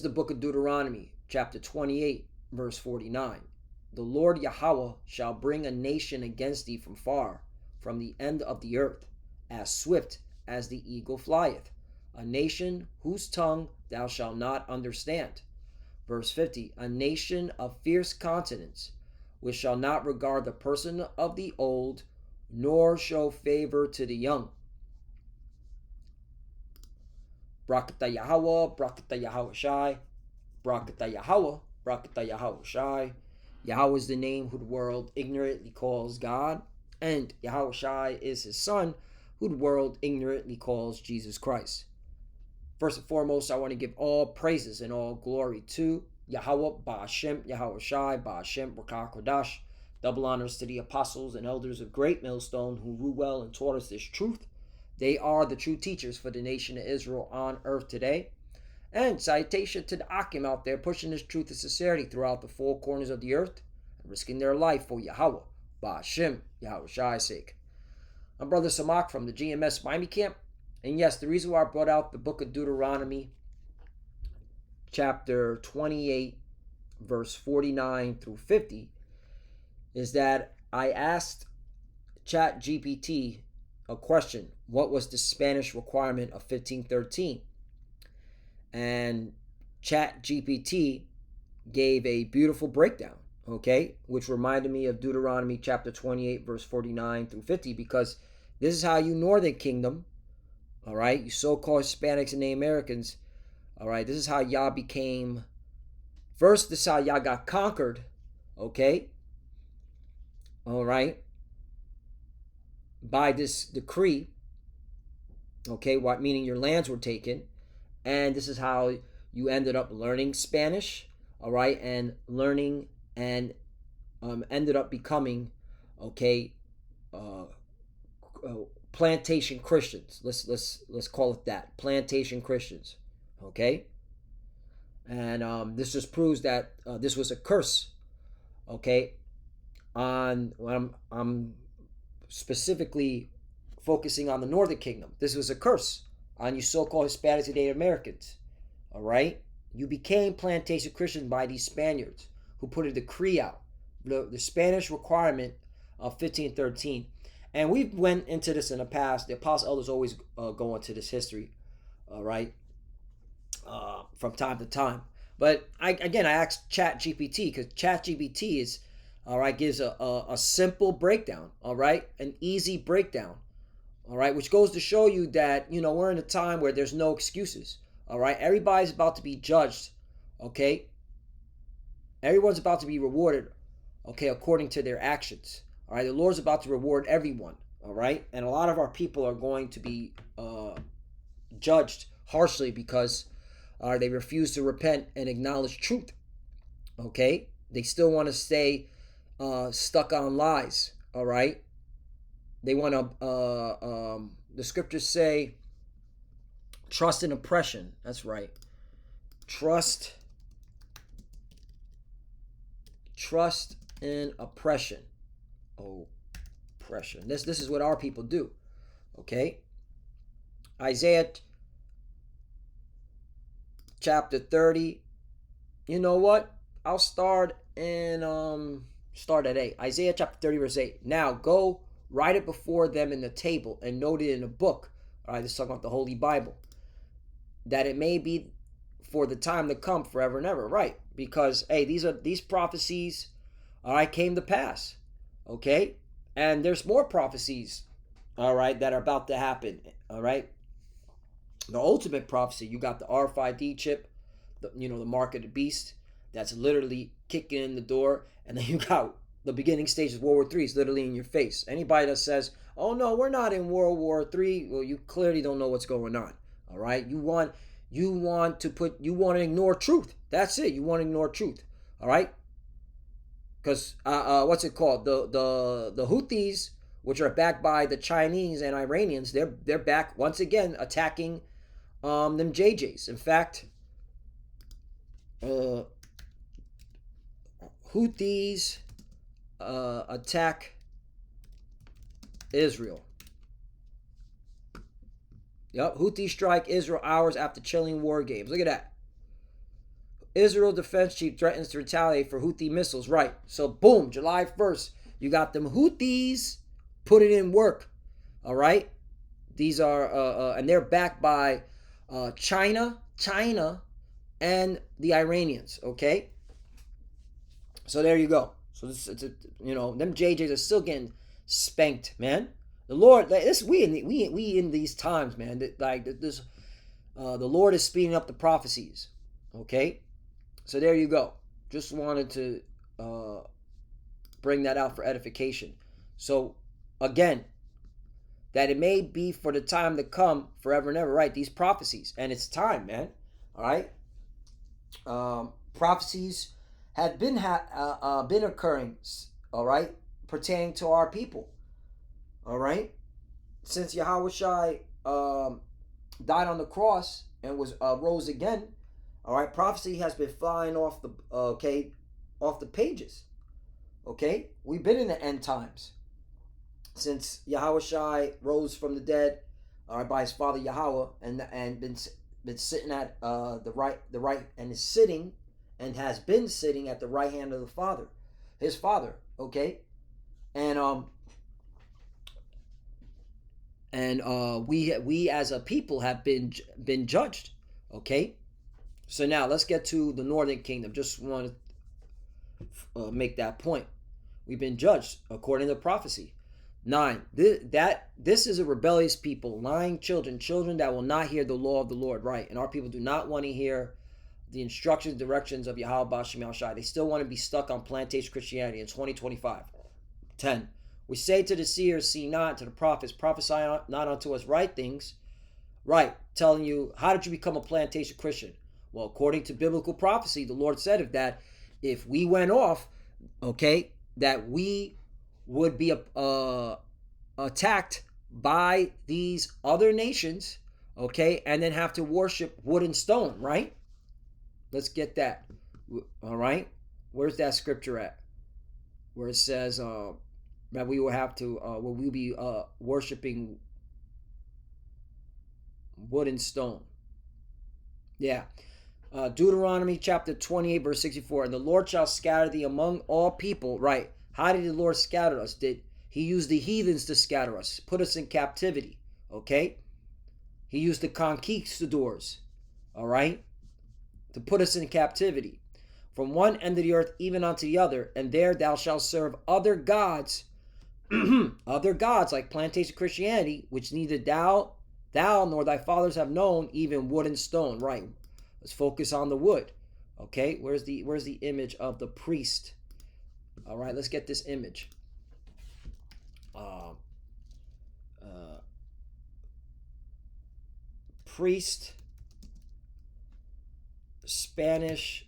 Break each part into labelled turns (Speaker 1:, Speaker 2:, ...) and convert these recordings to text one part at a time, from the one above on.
Speaker 1: The book of Deuteronomy, chapter 28, verse 49. The Lord Yahweh shall bring a nation against thee from far, from the end of the earth, as swift as the eagle flieth, a nation whose tongue thou shalt not understand. Verse 50. A nation of fierce countenance, which shall not regard the person of the old, nor show favor to the young. Brakata Yahweh, Brakata Yahweh Shai, Brakata Yahweh, Brakata Yahweh Shai. Yahweh is the name who the world ignorantly calls God, and Yahweh Shai is his son, who the world ignorantly calls Jesus Christ. First and foremost, I want to give all praises and all glory to Yahweh, Ba'ashem, Yahweh Shai, Ba'ashem, Rakah Kodash. Double honors to the apostles and elders of Great Millstone who rule well and taught us this truth. They are the true teachers for the nation of Israel on earth today. And citation to the Akim out there pushing this truth and sincerity throughout the four corners of the earth and risking their life for Yahweh, Ba'ashem, Yahweh Shai's sake. I'm Brother Samak from the GMS Miami camp. And yes, the reason why I brought out the book of Deuteronomy, chapter 28, verse 49 through 50, is that I asked ChatGPT a question. What was the Spanish requirement of 1513? And ChatGPT gave a beautiful breakdown, okay, which reminded me of Deuteronomy chapter 28, verse 49 through 50, because this is how you Northern Kingdom, all right, you so-called Hispanics and Native Americans, all right, this is how y'all became, first, this is how y'all got conquered, okay, all right, by this decree, okay, what meaning your lands were taken, and this is how you ended up learning Spanish, all right, and learning and ended up becoming, okay, plantation Christians. Let's call it that, plantation Christians, okay. And this just proves that this was a curse, okay. On when I'm specifically focusing on the Northern Kingdom. This was a curse on you so-called Hispanics and Native Americans. All right? You became plantation Christians by these Spaniards who put a decree out, the Spanish requirement of 1513. And we went into this in the past. The apostle elders always go into this history, all right, from time to time. But I asked ChatGPT, because ChatGPT is, all right, gives a simple breakdown, all right, an easy breakdown, all right, which goes to show you that, we're in a time where there's no excuses, all right. Everybody's about to be judged, okay. Everyone's about to be rewarded, okay, according to their actions, all right. The Lord's about to reward everyone, all right. And a lot of our people are going to be judged harshly because they refuse to repent and acknowledge truth, okay. They still want to stay stuck on lies, all right. They want to, the scriptures say, trust in oppression. That's right. Trust in oppression. Oppression. This is what our people do, okay. Isaiah chapter 30. You know what? I'll start at 8. Isaiah chapter 30, verse 8. Now go write it before them in the table and note it in a book. All right, this is talking about the Holy Bible. That it may be for the time to come forever and ever. Right. Because, hey, these prophecies, all right, came to pass. Okay. And there's more prophecies, all right, that are about to happen. All right. The ultimate prophecy, you got the RFID chip, the mark of the beast. That's literally kicking in the door. And then you got the beginning stages of World War III is literally in your face. Anybody that says, oh no, we're not in World War III, well, you clearly don't know what's going on. All right. You want to ignore truth. That's it. You want to ignore truth. All right. Because what's it called? The Houthis, which are backed by the Chinese and Iranians, they're back once again attacking them JJs. In fact, Houthis attack Israel. Yep, Houthis strike Israel hours after chilling war games. Look at that. Israel defense chief threatens to retaliate for Houthi missiles. Right. So boom, July 1st, you got them Houthis put it in work. All right. These are and they're backed by China, and the Iranians. Okay. So there you go. So this, them JJs are still getting spanked, man. The Lord, this we in these times, man. This, the Lord is speeding up the prophecies. Okay, so there you go. Just wanted to bring that out for edification. So again, that it may be for the time to come, forever and ever. Right? These prophecies, and it's time, man. All right. Prophecies had been occurring, all right, pertaining to our people, all right, since Yahushua died on the cross and was rose again, all right. Prophecy has been flying off the pages, okay. We've been in the end times since Yahushua rose from the dead, all right, by his Father Yahweh, and been sitting at the right, and is sitting and has been sitting at the right hand of the Father, his Father, okay, and we as a people have been judged, okay. So now let's get to the Northern Kingdom. Just want to make that point. We've been judged according to prophecy. 9. This is a rebellious people, lying children that will not hear the law of the Lord. Right, and our people do not want to hear the instructions, directions of Yahweh Bashim Yahushai. They still want to be stuck on plantation Christianity in 2025. 10. We say to the seers, see not, to the prophets, prophesy not unto us right things. Right, telling you, how did you become a plantation Christian? Well, according to biblical prophecy, the Lord said that if we went off, okay, that we would be attacked by these other nations, okay, and then have to worship wood and stone, right? Let's get that. All right. Where's that scripture at? Where it says that we will have to, we'll be worshiping wood and stone. Yeah. Deuteronomy chapter 28, verse 64. And the Lord shall scatter thee among all people. Right. How did the Lord scatter us? Did he use the heathens to scatter us, put us in captivity? Okay. He used the conquistadors. All right. To put us in captivity from one end of the earth even unto the other, and there thou shalt serve other gods, other gods like plantation Christianity, which neither thou nor thy fathers have known, even wood and stone. Right. Let's focus on the wood. Okay. Where's the image of the priest? All right. Let's get this image. Priest. Spanish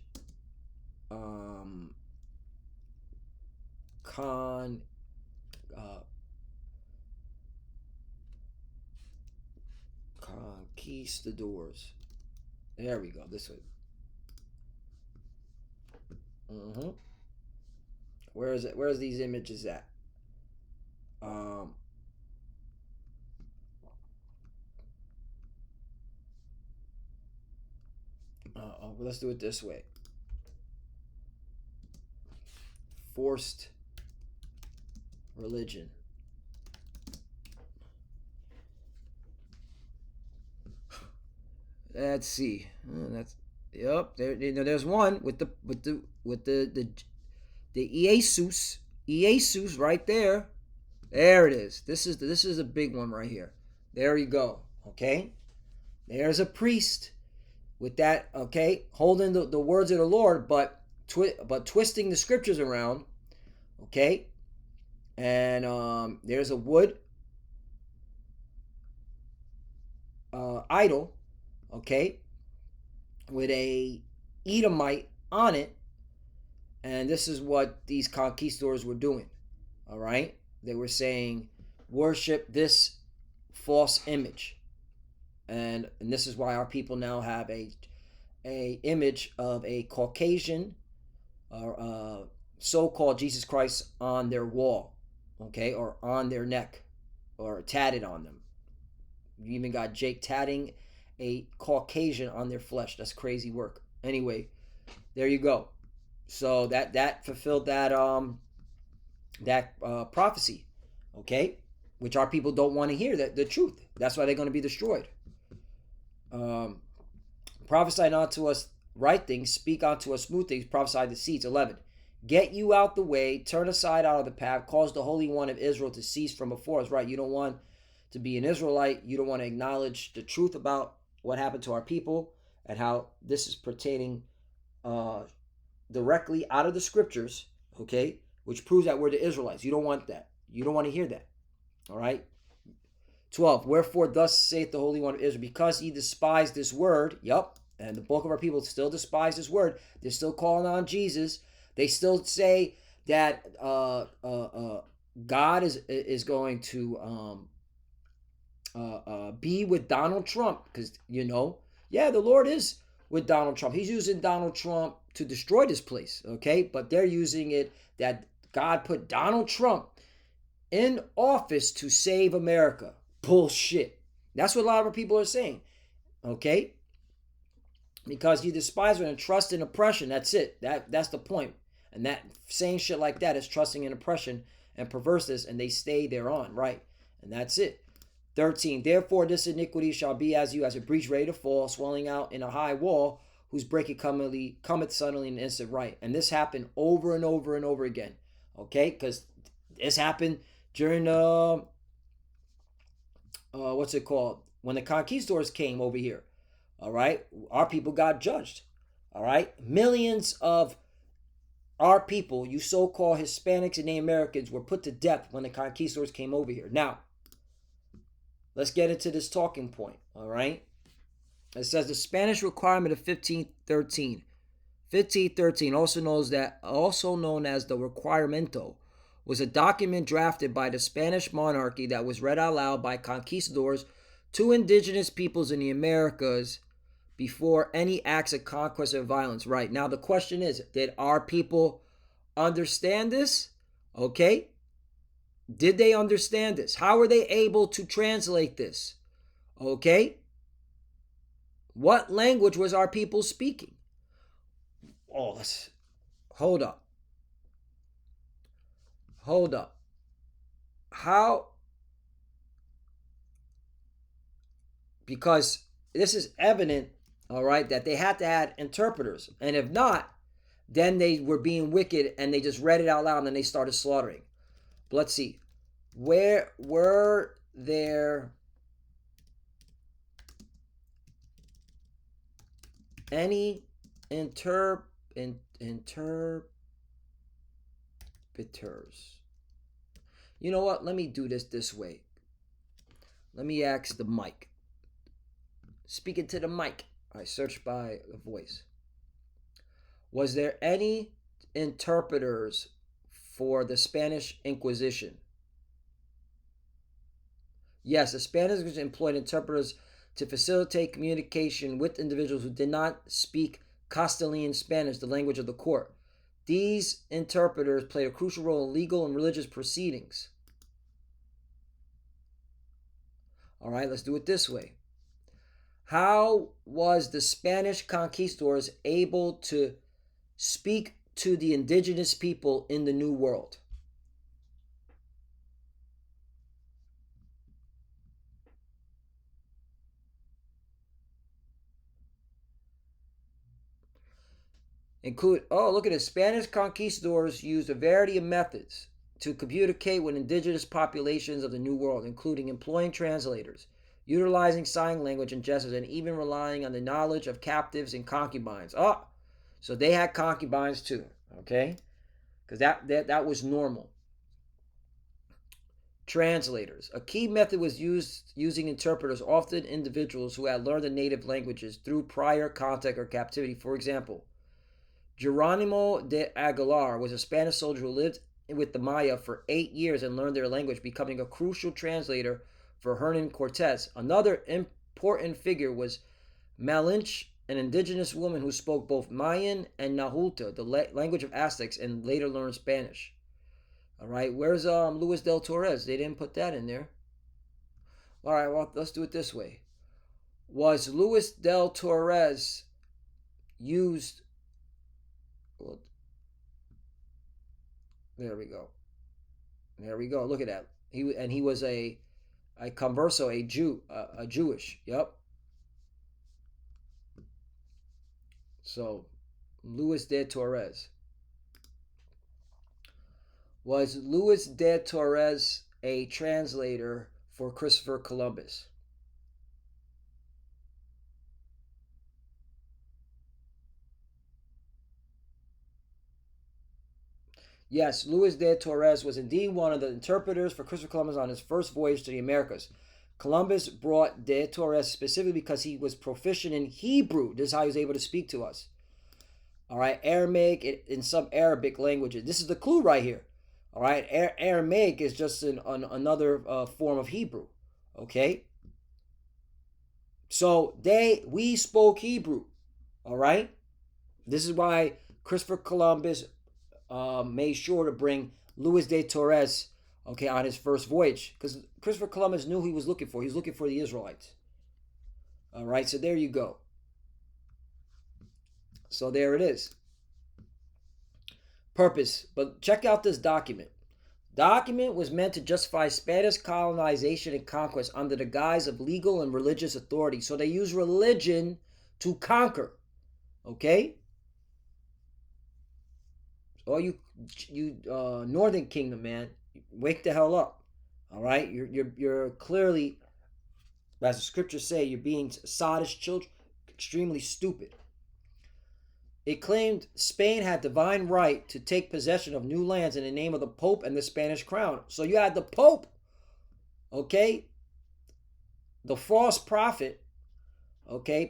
Speaker 1: conquistadors. There we go. This way. Where is it? Where's these images at? Let's do it this way. Forced religion. Let's see. That's yep. There's one with the Jesus right there. There it is. This is a big one right here. There you go. Okay. There's a priest with that. Okay, holding the words of the Lord, but twisting the scriptures around. Okay, and there's a wood idol. Okay, with a Edomite on it, and this is what these conquistadors were doing. All right, they were saying, worship this false image, and this is why our people now have a image of a Caucasian so-called Jesus Christ on their wall, okay, or on their neck, or tatted on them. You even got Jake tatting a Caucasian on their flesh. That's crazy work. Anyway, There you go. So that fulfilled that prophecy, okay? Which our people don't want to hear the truth. That's why they're going to be destroyed. Um, Prophesy not to us right things, speak unto us smooth things, prophesy deceits. 11. Get you out the way, turn aside out of the path, cause the Holy One of Israel to cease from before us. Right? You don't want to be an Israelite. You don't want to acknowledge the truth about what happened to our people and how this is pertaining uh, directly out of the scriptures, okay? Which proves that we're the Israelites. You don't want that. You don't want to hear that. All right? 12. Wherefore thus saith the Holy One of Israel, because ye despise this word, yup, and the bulk of our people still despise this word. They're still calling on Jesus. They still say that God is going to be with Donald Trump, because yeah, the Lord is with Donald Trump. He's using Donald Trump to destroy this place, okay? But they're using it that God put Donald Trump in office to save America. Bullshit. That's what a lot of our people are saying, okay? Because you despise and trust in oppression. That's it. That's the point. And that saying shit like that is trusting in oppression and perverseness, and they stay thereon, right? And that's it. 13. Therefore this iniquity shall be as you, as a breach ready to fall, swelling out in a high wall, whose breaking cometh suddenly in an instant, right? And this happened over and over and over again, okay? Because this happened during what's it called? When the conquistadors came over here, all right? Our people got judged, all right? Millions of our people, you so-called Hispanics and Native Americans, were put to death when the conquistadors came over here. Now, let's get into this talking point, all right? It says the Spanish requirement of 1513. 1513, also known as the Requiremento, was a document drafted by the Spanish monarchy that was read out loud by conquistadors to indigenous peoples in the Americas before any acts of conquest or violence. Right. Now the question is, did our people understand this? Okay. Did they understand this? How were they able to translate this? Okay. What language was our people speaking? Oh, hold up. Hold up. How? Because this is evident, all right, that they had to have interpreters. And if not, then they were being wicked and they just read it out loud and then they started slaughtering. But let's see. Where were there any interpreters? You know what? Let me do this way. Let me ask the mic. Speaking to the mic. I search by a voice. Was there any interpreters for the Spanish Inquisition? Yes, the Spanish employed interpreters to facilitate communication with individuals who did not speak Castilian Spanish, the language of the court. These interpreters played a crucial role in legal and religious proceedings. All right, let's do it this way. How was the Spanish conquistadors able to speak to the indigenous people in the New World? Look at it. Spanish conquistadors used a variety of methods to communicate with indigenous populations of the New World, including employing translators, utilizing sign language and gestures, and even relying on the knowledge of captives and concubines. So they had concubines too, okay? Because that was normal. Translators. A key method was using interpreters, often individuals who had learned the native languages through prior contact or captivity. For example, Geronimo de Aguilar was a Spanish soldier who lived with the Maya for 8 years and learned their language, becoming a crucial translator for Hernan Cortez. Another important figure was Malinche, an indigenous woman who spoke both Mayan and Nahuatl, the language of Aztecs, and later learned Spanish. All right, where's Luis del Torres? They didn't put that in there. All right, well, let's do it this way. Was Luis del Torres used There we go. There we go. Look at that. He was a converso, a Jew, a Jewish. Yep. So, Luis de Torres. Was Luis de Torres a translator for Christopher Columbus? Yes, Luis de Torres was indeed one of the interpreters for Christopher Columbus on his first voyage to the Americas. Columbus brought de Torres specifically because he was proficient in Hebrew. This is how he was able to speak to us. All right, Aramaic in some Arabic languages. This is the clue right here. All right, Aramaic is just another form of Hebrew. Okay, so we spoke Hebrew. All right, this is why Christopher Columbus made sure to bring Luis de Torres, okay, on his first voyage, because Christopher Columbus knew who he was looking for. He was looking for the Israelites. All right, so there you go. So there it is. Purpose. But check out this document. Document was meant to justify Spanish colonization and conquest under the guise of legal and religious authority. So they use religion to conquer. Okay? All you Northern Kingdom, man, wake the hell up. All right? You're clearly, as the scriptures say, you're being sottish children, extremely stupid. It claimed Spain had divine right to take possession of new lands in the name of the Pope and the Spanish crown. So you had the Pope, okay, the false prophet, okay,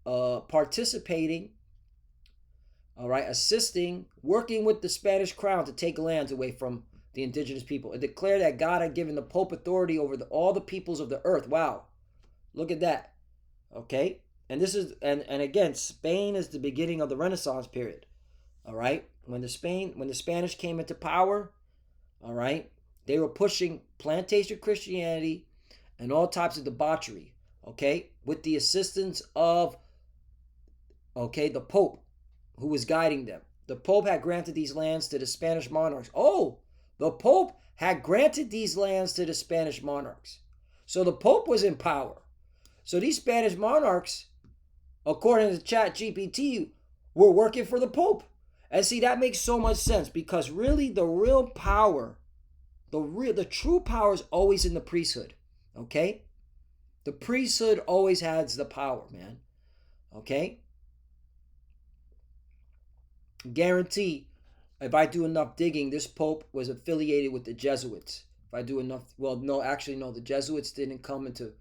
Speaker 1: participating, all right, assisting, working with the Spanish crown to take lands away from the indigenous people. It declared that God had given the Pope authority over all the peoples of the earth. Wow, look at that, okay. And this is and again, Spain is the beginning of the Renaissance period. All right, when the Spanish came into power, all right, they were pushing plantation Christianity and all types of debauchery, okay, with the assistance of, okay, the Pope, who was guiding them. The Pope had granted these lands to the Spanish monarchs. Oh, the Pope had granted these lands to the Spanish monarchs. So the Pope was in power. So these Spanish monarchs, according to ChatGPT, were working for the Pope. And see, that makes so much sense, because really the real power, the true power is always in the priesthood. Okay? The priesthood always has the power, man. Okay? Guarantee, if I do enough digging, this Pope was affiliated with the Jesuits. If I do enough, well, no, actually, no, the Jesuits didn't come into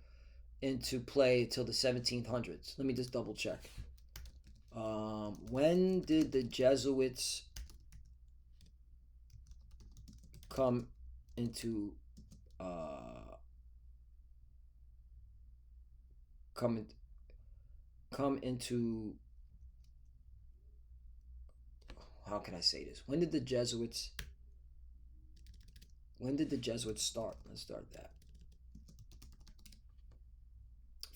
Speaker 1: play till the 1700s. Let me just double check. When did the Jesuits come into come into how can I say this? When did the Jesuits start? Let's start that.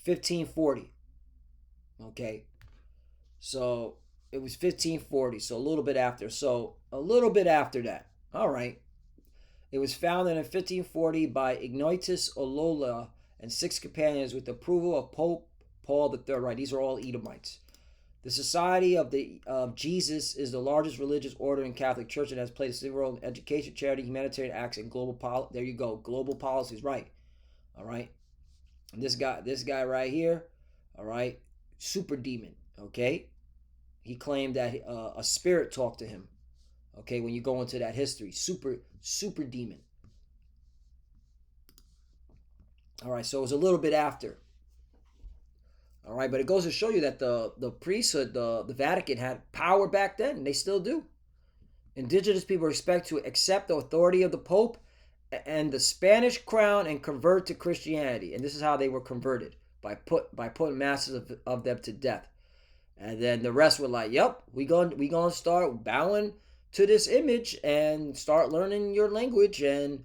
Speaker 1: 1540. Okay. So it was 1540, so a little bit after. So a little bit after that. All right. It was founded in 1540 by Ignatius Olola and 6 companions with the approval of Pope Paul III. Right, these are all Edomites. The Society of Jesus is the largest religious order in Catholic Church and has played a significant role in education, charity, humanitarian acts, and global policy. There you go, global policies. Right. All right. And this guy right here. All right. Super demon. Okay. He claimed that a spirit talked to him. Okay, when you go into that history, super demon. All right, so it was a little bit after. All right, but it goes to show you that the priesthood, the Vatican had power back then, and they still do. Indigenous people expect to accept the authority of the Pope and the Spanish crown and convert to Christianity, and this is how they were converted by putting masses of them to death. And then the rest were like, "Yep, we gonna start bowing to this image and start learning your language and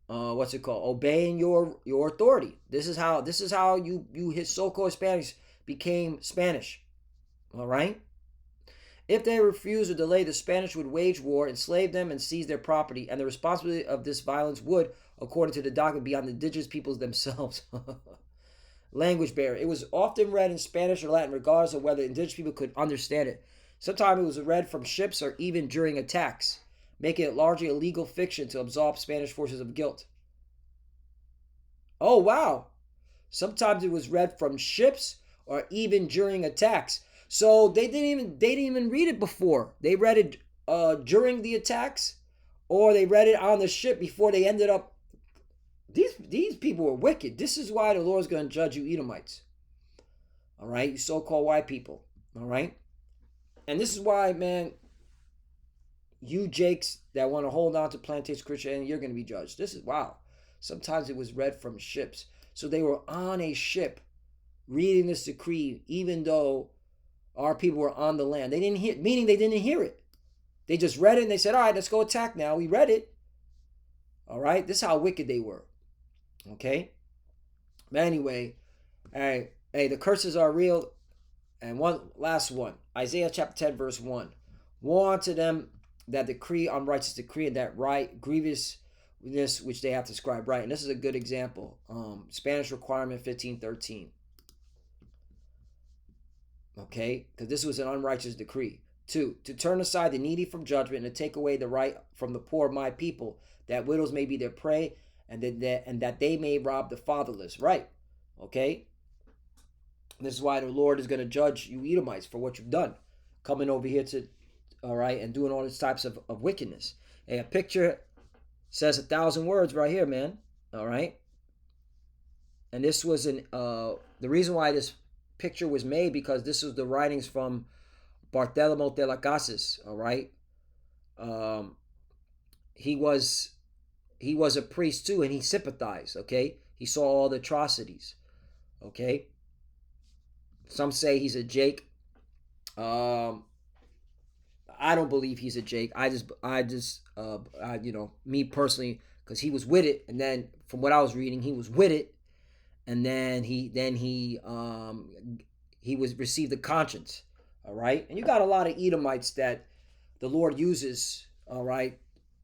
Speaker 1: what's it called? Obeying your authority." This is how you his so-called Spanish became Spanish. All right, If they refused or delayed, the Spanish would wage war, enslave them, and seize their property, and the responsibility of this violence would, according to the document, be on the indigenous peoples themselves. Language barrier. It was often read in Spanish or Latin, regardless of whether indigenous people could understand it. Sometimes it was read from ships or even during attacks, making it largely a legal fiction to absolve Spanish forces of guilt. Oh, wow. Sometimes it was read from ships or even during attacks. So they didn't even read it before. They read it during the attacks, or they read it on the ship before they ended up. These people were wicked. This is why the Lord's going to judge you Edomites. All right, you so-called white people. All right, and this is why, man, you Jakes that want to hold on to plantation Christianity, you're going to be judged. This is wow. Sometimes it was read from ships. So they were on a ship reading this decree, even though our people were on the land. They didn't hear, meaning they didn't hear it. They just read it and they said, all right, let's go attack now. We read it. All right. This is how wicked they were. Okay. But anyway, all right. Hey, the curses are real. And one last one. Isaiah chapter 10, verse 1. Woe unto them that decree unrighteous decree and that right grievousness which they have prescribed right. And this is a good example. Spanish requirement 1513. Okay, because this was an unrighteous decree. 2, to turn aside the needy from judgment and to take away the right from the poor of my people, that widows may be their prey and that they may rob the fatherless. Right. Okay. This is why the Lord is going to judge you Edomites for what you've done. Coming over here to, all right, and doing all these types of wickedness. Hey, a picture says 1,000 words right here, man. All right. And this was the reason why this picture was made, because this was the writings from Bartolomé de las Casas. All right. He was a priest too, and he sympathized. Okay. He saw all the atrocities. Okay. Some say he's a Jake. I don't believe he's a Jake. Me personally, because he was with it, and then from what I was reading, he was with it, and then he was received the conscience. All right, and you got a lot of Edomites that the Lord uses. All right,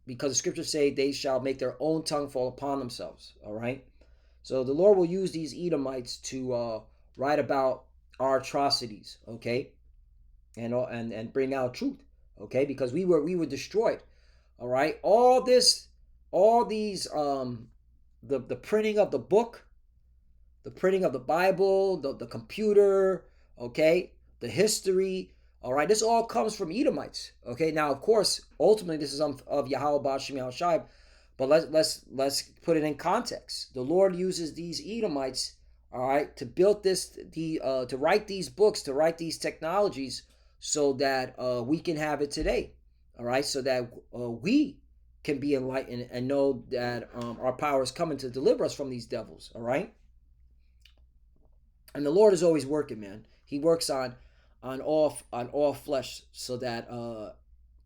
Speaker 1: because the scriptures say they shall make their own tongue fall upon themselves. All right, so the Lord will use these Edomites to write about our atrocities, okay, and bring out truth, okay, because we were destroyed. All right, all these the printing of the book, the printing of the Bible, the computer, okay, the history, all right, this all comes from Edomites. Okay, now of course ultimately this is of Yahweh Ba'Shem Yahushai, but let's put it in context. The Lord uses these Edomites, all right, to build to write these books, to write these technologies, so that we can have it today. All right, so that we can be enlightened and know that our power is coming to deliver us from these devils. All right, and the Lord is always working, man. He works on all flesh, so that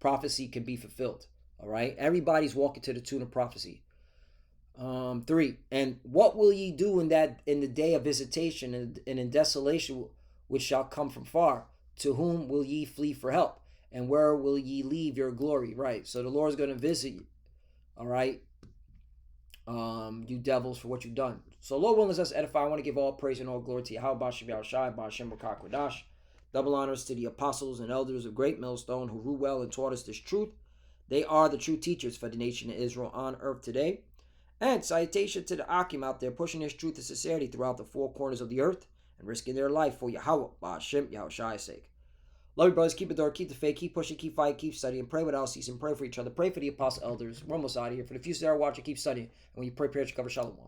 Speaker 1: prophecy can be fulfilled. All right, everybody's walking to the tune of prophecy. 3, and what will ye do in the day of visitation and in desolation which shall come from far? To whom will ye flee for help? And where will ye leave your glory? Right. So the Lord's going to visit you. All right. You devils, for what you've done. So Lord willing, us edify. I want to give all praise and all glory to Yahweh Ba'Shem Yahushai, Ba'Shem Rakah Kodash. Double honors to the apostles and elders of Great Millstone who rule well and taught us this truth. They are the true teachers for the nation of Israel on earth today. And salutation to the Akim out there pushing this truth and sincerity throughout the four corners of the earth and risking their life for Yahweh Ba'Shem Yahushua's sake. Love you, brothers. Keep it door, keep the faith, keep pushing, keep fighting, keep studying. Pray without ceasing. Pray for each other. Pray for the apostle elders. We're almost out of here. For the few that are watching, keep studying. And when you pray, prayer to cover Shalom.